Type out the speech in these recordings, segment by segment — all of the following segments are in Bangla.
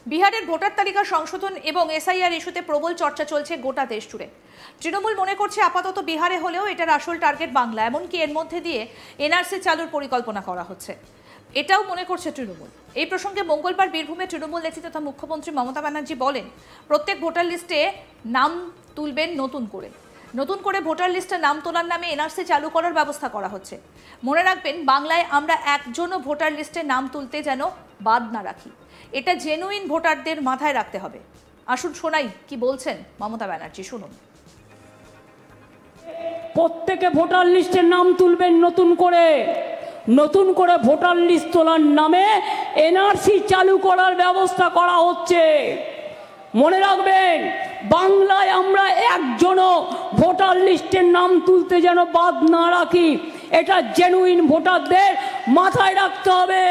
বিহারের ভোটার তালিকা সংশোধন এবং এসআইআর ইস্যুতে প্রবল চর্চা চলছে গোটা দেশ জুড়ে। তৃণমূল মনে করছে আপাতত বিহারে হলেও এটার আসল টার্গেট বাংলা, এমনকি এর মধ্যে দিয়ে এনআরসি চালুর পরিকল্পনা করা হচ্ছে, এটাও মনে করছে তৃণমূল। এই প্রসঙ্গে মঙ্গলবার বীরভূমে তৃণমূল নেত্রী তথা মুখ্যমন্ত্রী মমতা ব্যানার্জি বলেন, প্রত্যেক ভোটার লিস্টে নাম তুলবেন নতুন করে ভোটার লিস্টে নাম তোলার নামে এনআরসি চালু করার ব্যবস্থা করা হচ্ছে। মনে রাখবেন, বাংলায় আমরা একজনও ভোটার লিস্টে নাম তুলতে যেন বাদ না রাখি, এটা জেনুইন ভোটারদের মাথায় রাখতে হবে। আসুন শোনাই কি বলছেন মমতা ব্যানার্জি, শুনুন। প্রত্যেকে ভোটার লিস্টের নাম তুলবেন নতুন করে ভোটার লিস্ট তোলার নামে এনআরসি চালু করার ব্যবস্থা করা হচ্ছে। মনে রাখবেন, বাংলায় আমরা একজনও ভোটার লিস্টের নাম তুলতে যেন বাদ না রাখি, এটা জেনুইন ভোটারদের মাথায় রাখতে হবে।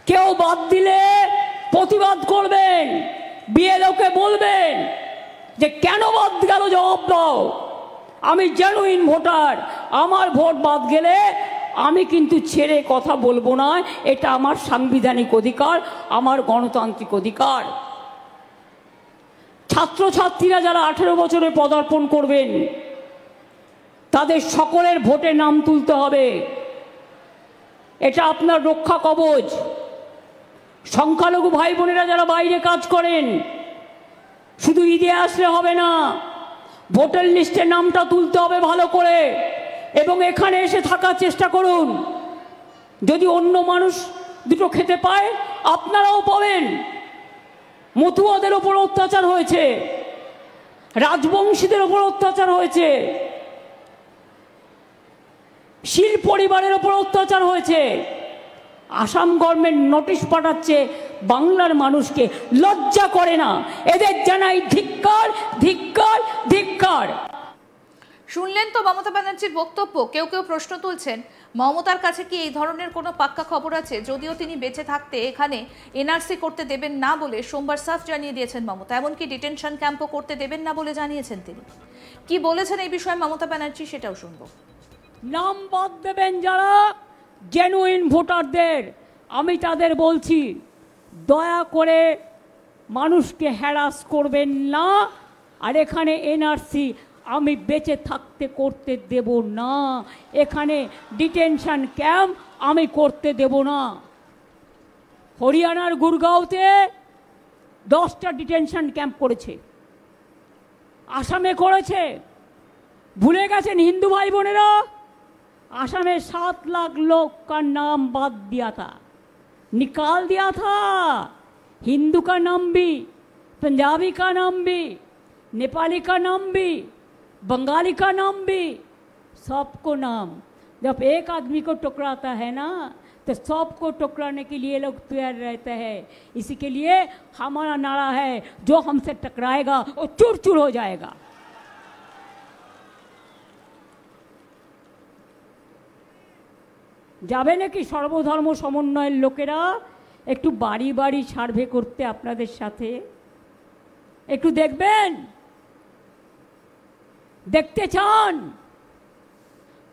কেউ বাদ দিলে প্রতিবাদ করবেন, বিএলওকে বলবেন যে কেন বাদ গেল, জবাব দাও। আমি জেনুইন ভোটার, আমার ভোট বাদ গেলে আমি কিন্তু ছেড়ে কথা বলবো না, এটা আমার সাংবিধানিক অধিকার, আমার গণতান্ত্রিক অধিকার। ছাত্রছাত্রীরা যারা 18 বছরে পদার্পণ করবেন, তাদের সকলের ভোটে নাম তুলতে হবে, এটা আপনার রক্ষা কবচ। সংখ্যালঘু ভাই বোনেরা যারা বাইরে কাজ করেন, শুধু ঈদে আসলে হবে না, ভোটার লিস্টে নামটা তুলতে হবে ভালো করে, এবং এখানে এসে থাকার চেষ্টা করুন। যদি অন্য মানুষ দুটো খেতে পায়, আপনারাও পাবেন। মতুয়াদের ওপর অত্যাচার হয়েছে, রাজবংশীদের ওপর অত্যাচার হয়েছে, শীল পরিবারের ওপর অত্যাচার হয়েছে। আসাম গভর্নমেন্ট নোটিশ পাঠাচ্ছে বাংলার মানুষকে, লজ্জা করে না? এদের জানাই ধিক্কার, ধিক্কার, ধিক্কার। শুনলেন তো মমতা ব্যানার্জির বক্তব্য। কেউ প্রশ্ন তুলছেন, মমতার কাছে কি এই ধরনের কোনো পাক্কা খবর আছে? যদিও তিনি বেঁচে থাকতে এখানে এনআরসি করতে দেবেন না বলে সোমবার সাফ জানিয়ে দিয়েছেন মমতা, এমনকি ডিটেনশন ক্যাম্পও করতে দেবেন না বলে জানিয়েছেন তিনি। কি বলেছেন এই বিষয়ে মমতা ব্যানার্জি, সেটাও শুনবো। নাম বাদ দেবেন যারা জেনুইন ভোটারদের, আমি তাদের বলছি, দয়া করে মানুষকে হ্যারাস করবেন না। আর এখানে এনআরসি আমি বেঁচে থাকতে করতে দেব না, এখানে ডিটেনশন ক্যাম্প আমি করতে দেব না। হরিয়ানার গুরগাঁওতে 10টা ডিটেনশন ক্যাম্প করেছে, আসামে করেছে। ভুলে গেছেন হিন্দू भाई বোনেরা? आसाम में 7 लाख लोग का नाम बात दिया था, निकाल दिया था। हिंदू का नाम भी, पंजाबी का नाम भी, नेपाली का नाम भी, बंगाली का नाम भी, सबको नाम। जब एक आदमी को टकराता है ना, तो सबको टकराने के लिए लोग तैयार रहते हैं। इसी के लिए हमारा नारा है, जो हमसे टकराएगा वो चूर चूर हो जाएगा। যাবে নাকি সর্বধর্ম সমন্বয়ের লোকেরা একটু বাড়ি বাড়ি সার্ভে করতে আপনাদের সাথে? একটু দেখবেন, দেখতে চান?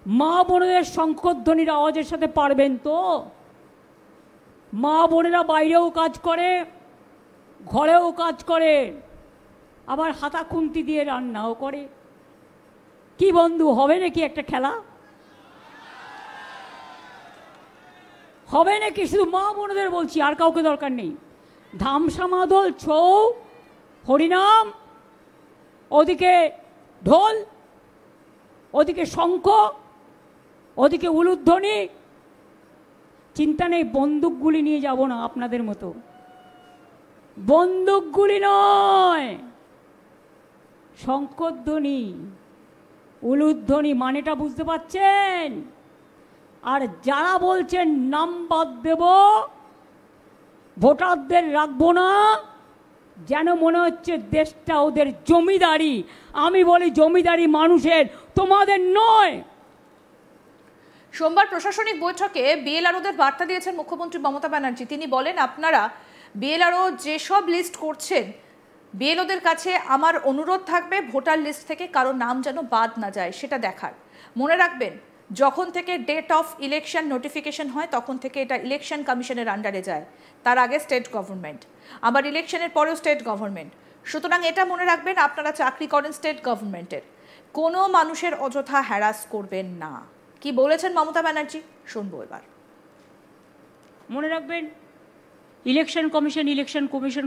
মা বোনেদের শঙ্খধ্বনির আওয়াজের সাথে পারবেন তো? মা বোনেরা বাইরেও কাজ করে, ঘরেও কাজ করে, আবার হাতা খুন্তি দিয়ে রান্নাও করে। কি বন্ধু, হবে নাকি একটা খেলা? হবে নাকি? শুধু মা বোনদের বলছি, আর কাউকে দরকার নেই। ধামসা মাদল, ছৌ, হরিনাম, ওদিকে ঢোল, ওদিকে শঙ্খ, ওদিকে উলুধ্বনি। চিন্তা নেই, বন্দুকগুলি নিয়ে যাব না আপনাদের মতো। বন্দুকগুলি নয়, শঙ্খধ্বনি, উলুধ্বনি। মানেটা বুঝতে পারছেন? আর যারা বলছেন নাম বাদ দেব, ভোটারদের রাখবো না, যেন মনে হচ্ছে দেশটা ওদের জমিদারি। আমি বলি, জমিদারি মানুষের, তোমাদের নয়। সোমবার প্রশাসনিক বৈঠকে বিএলআরওদের বার্তা দিয়েছেন মুখ্যমন্ত্রী মমতা ব্যানার্জি। তিনি বলেন, আপনারা বিএলআরও যেসব লিস্ট করছেন, বিএলওদের কাছে আমার অনুরোধ থাকবে ভোটার লিস্ট থেকে কারো নাম যেন বাদ না যায় সেটা দেখার। মনে রাখবেন, যখন থেকে ডেট অফ ইলেকশন নোটিফিকেশন হয় তখন থেকে এটা ইলেকশন কমিশনের আন্ডারে যায়, তার আগে স্টেট গভর্নমেন্ট, আবার ইলেকশনের পরেও স্টেট গভর্নমেন্ট। সুতরাং এটা মনে রাখবেন, আপনারা চাকরি করেন স্টেট গভর্নমেন্টের, কোনো মানুষের অযথা হ্যারাস করবেন না। কি বলেছেন মমতা ব্যানার্জি, শুনবো এবার। মনে রাখবেন, ইলেকশন কমিশন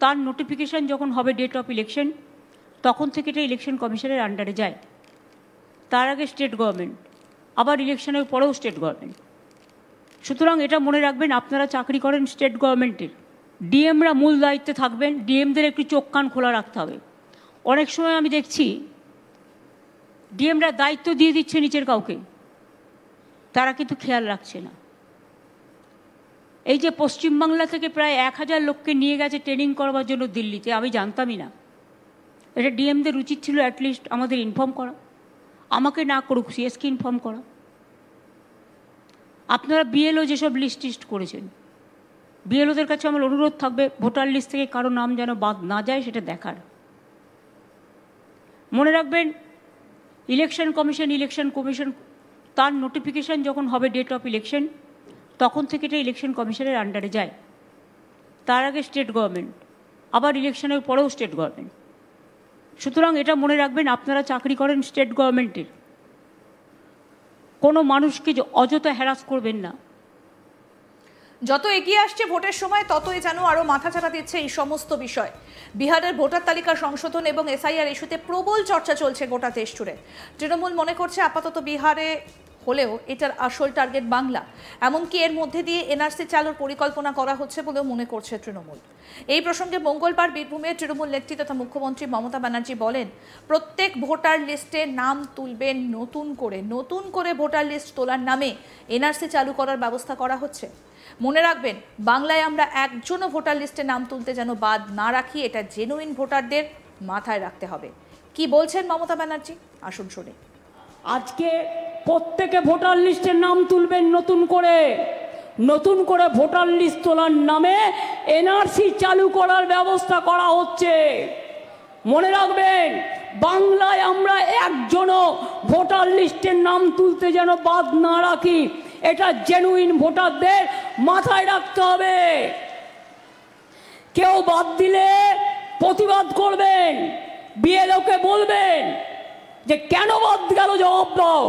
তার নোটিফিকেশন যখন হবে ডেট অফ ইলেকশন, তখন থেকে এটা ইলেকশন কমিশনের আন্ডারে যায়, তার আগে স্টেট গভর্নমেন্ট, আবার ইলেকশনের পরেও স্টেট গভর্নমেন্ট। সুতরাং এটা মনে রাখবেন, আপনারা চাকরি করেন স্টেট গভর্নমেন্টের, ডিএমরা মূল দায়িত্বে থাকবেন, ডিএমদের একটু চোখ কান খোলা রাখতে হবে। অনেক সময় আমি দেখছি ডিএমরা দায়িত্ব দিয়ে দিচ্ছে নিচের কাউকে, তারা কিন্তু খেয়াল রাখছে না। এই যে পশ্চিমবাংলা থেকে প্রায় 1000 লোককে নিয়ে গেছে ট্রেনিং করবার জন্য দিল্লিতে, আমি জানতামই না। এটা ডিএমদের উচিত ছিল অ্যাটলিস্ট আমাদের ইনফর্ম করা, আমাকে না করুক সিএসকে ইনফর্ম করা। আপনারা বিএলও যেসব লিস্ট টিস্ট করেছেন, বিএলওদের কাছে আমার অনুরোধ থাকবে ভোটার লিস্ট থেকে কারো নাম যেন বাদ না যায় সেটা দেখার। মনে রাখবেন, ইলেকশন কমিশন তার নোটিফিকেশন যখন হবে ডেট অফ ইলেকশন, তখন থেকে এটা ইলেকশন কমিশনের আন্ডারে যায়, তার আগে স্টেট গভর্নমেন্ট, আবার ইলেকশনের পরেও স্টেট গভর্নমেন্ট। সুতরাং এটা মনে রাখবেন, আপনারা চাকরি করেন স্টেট গভর্নমেন্টের, কোনো মানুষকে অযথা হ্যারাস করবেন না। যত এগিয়ে আসছে ভোটের সময় ততই যেন আরো মাথাচাড়া দিচ্ছে এই সমস্ত বিষয়। বিহারের ভোটার তালিকা সংশোধন এবং এসআইআর ইস্যুতে প্রবল চর্চা চলছে গোটা দেশ জুড়ে। তৃণমূল মনে করছে আপাতত বিহারে হলেও এটার আসল টার্গেট বাংলা, এমনকি এর মধ্যে দিয়ে এনআরসি চালুর পরিকল্পনা করা হচ্ছে বলেও মনে করছে তৃণমূল। এই প্রসঙ্গে মঙ্গলবার বীরভূমে তৃণমূল নেত্রী তথা মুখ্যমন্ত্রী মমতা ব্যানার্জি বলেন, প্রত্যেক ভোটার লিস্টে নাম তুলবেন নতুন করে ভোটার লিস্ট তোলার নামে এনআরসি চালু করার ব্যবস্থা করা হচ্ছে। মনে রাখবেন, বাংলায় আমরা একজনও ভোটার লিস্টে নাম তুলতে যেন বাদ না রাখি, এটা জেনুইন ভোটারদের মাথায় রাখতে হবে। কি বলছেন মমতা ব্যানার্জি, আসুন শুনে। আজকে প্রত্যেকে ভোটার লিস্টের নাম তুলবেন নতুন করে ভোটার লিস্ট তোলার নামে এনআরসি চালু করার ব্যবস্থা করা হচ্ছে। মনে রাখবেন, বাংলায় আমরা একজনও ভোটার লিস্টের নাম তুলতে যেন বাদ না রাখি, এটা জেনুইন ভোটারদের মাথায় রাখতে হবে। কেউ বাদ দিলে প্রতিবাদ করবেন, বিএলওকে বলবেন যে কেন বাদ গেল, জবাব দাও।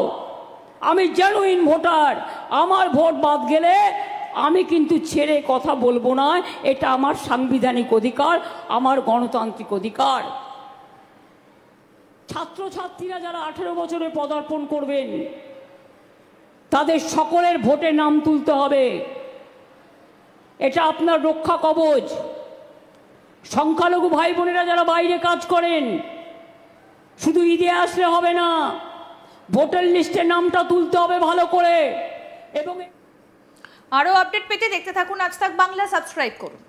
আমি জেনুইন ভোটার, আমার ভোট বাদ গেলে আমি কিন্তু ছেড়ে কথা বলবো না, এটা আমার সাংবিধানিক অধিকার, আমার গণতান্ত্রিক অধিকার। ছাত্রছাত্রীরা যারা 18 বছরে পদার্পণ করবেন, তাদের সকলের ভোটে নাম তুলতে হবে, এটা আপনার রক্ষা কবচ। সংখ্যালঘু ভাই বোনেরা যারা বাইরে কাজ করেন, শুধু ঈদে আসলে হবে না, ভোটার লিস্টে নামটা তুলতে হবে ভালো করে। এবং আরো আপডেট পেতে দেখতে থাকুন আজ তাক বাংলা, সাবস্ক্রাইব করুন।